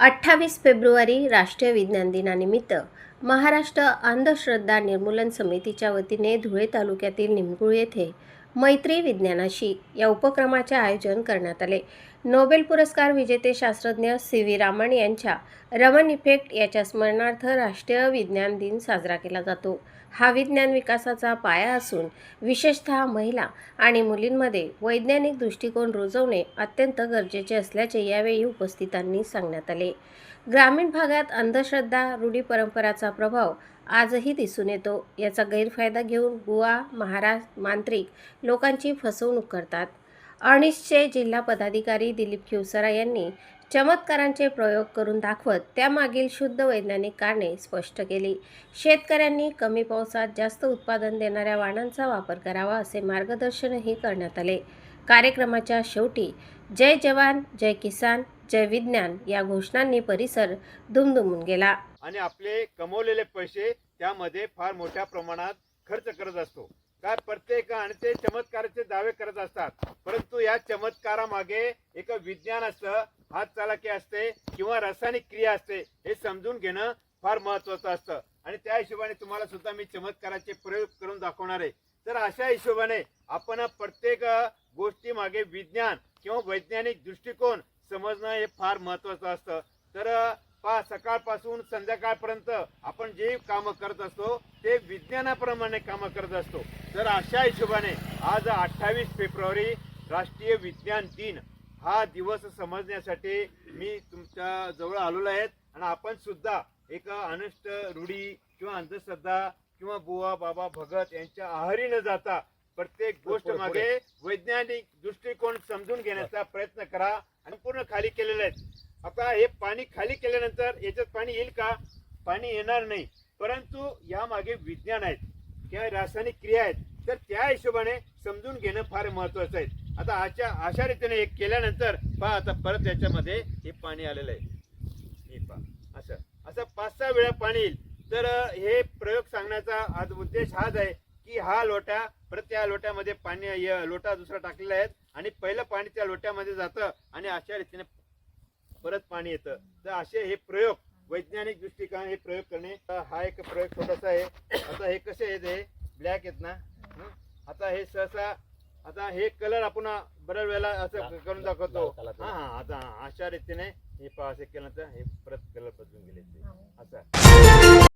28 February राष्ट्रीय विज्ञान दिनानिमित्त महाराष्ट्र अंधश्रद्धा निर्मूलन समितीच्या वतीने धुळे तालुक्यातील निमगुळ येथे मैत्री विज्ञानाशी या उपक्रमाचे आयोजन करण्यात आले। नोबेल पुरस्कार विजेते शास्त्रज्ञ सी.व्ही. रामन यांच्या रमन इफेक्ट याच्या स्मरणार्थ राष्ट्रीय विज्ञान दिन साजरा केला जातो। हा विज्ञान विकासाचा पाया असून विशेषतः महिला आणि मुलींमध्ये वैज्ञानिक दृष्टिकोन रुजवणे अत्यंत गरजेचे असल्याचे यावेळी उपस्थितांनी सांगण्यात आले। ग्रामीण भागात अंधश्रद्धा रूढी परंपराचा प्रभाव आजही दिसून येतो। याचा गैरफायदा घेऊन बुवा महाराज मांत्रिक लोकांची फसवणूक करतात। अनिसचे जिल्हा पदाधिकारी दिलीप खिवसरा यांनी चमत्कारांचे प्रयोग करून दाखवत त्यामागील शुद्ध वैज्ञानिक कारणे स्पष्ट केली। शेतकऱ्यांनी कमी पावसात जास्त उत्पादन देणाऱ्या वाणांचा वापर करावा असे मार्गदर्शनही करण्यात आले। कार्यक्रमाच्या शेवटी जय जवान जय किसान जय विज्ञान या घोषणांनी परिसर दुमदुमून गेला। आणि आपले कमवलेले पैसे त्यामध्ये फार मोठ्या प्रमाणात खर्च करत असतो। काय प्रत्येक आणि ते चमत्काराचे दावे करत असतात, परंतु या चमत्कारामागे एक विज्ञान असतं, हात चालाकी असते किंवा रासायनिक क्रिया असते हे समजून घेणं फार महत्त्वाचं असतं। आणि त्या हिशोबाने तुम्हाला सुद्धा मी चमत्काराचे प्रयोग करून दाखवणार आहे। तर अशा हिशोबाने आपण प्रत्येक गोष्टी मागे विज्ञान किंवा वैज्ञानिक दृष्टिकोन समजणं हे फार महत्त्वाचं असतं। तर सकाळपासून संध्याकाळपर्यंत आपण जे कामं करत असतो ते विज्ञानाप्रमाणे कामं करत असतो। तर अशा हिशोबाने आज 28 फेब्रुवारी राष्ट्रीय विज्ञान दिन हा दिवस समजण्यासाठी मी तुमच्या जवळ आलेलो आहे। आणि आपण सुद्धा एक अनिष्ट रूढी किंवा अंधश्रद्धा किंवा बुवा बाबा भगत यांच्या आहारी न जाता प्रत्येक गोष्ट मागे वैज्ञानिक दृष्टिकोन समजून घेण्याचा प्रयत्न करा। आणि पूर्ण खाली केलेले आहेत। आता हे पाणी खाली केल्यानंतर याच्यात पाणी येईल का? पाणी येणार नाही, परंतु यामागे विज्ञान आहेत किंवा रासायनिक क्रिया आहेत। तर त्या हिशोबाने समजून घेणं फार महत्त्वाचं आहे। आता अशा रीतीने हे केल्यानंतर पहा, आता परत याच्यामध्ये हे पाणी आलेलं आहे, हे पहा असं 5-6 वेळा पाणी येईल। तर हे प्रयोग सांगण्याचा आज उद्देश हाच आहे की हा लोटा परत त्या लोट्यामध्ये पाणी लोटा दुसरा टाकलेला आहे आणि पहिलं पाणी त्या लोट्यामध्ये जातं आणि अशा रीतीने परत पाणी येतं। तर असे हे प्रयोग वैज्ञानिक दृष्टिकोन हे प्रयोग करणे हा एक प्रयोग छोटासा आहे। आता हे कसे आहेत, हे ब्लॅक आहेत ना, आता हे सहसा आता हे कलर आपण बऱ्याच वेळेला असं करून दाखवतो। आता अशा रीतीने हे असे केल्यानंतर हे परत कलर बदलून गेले असं।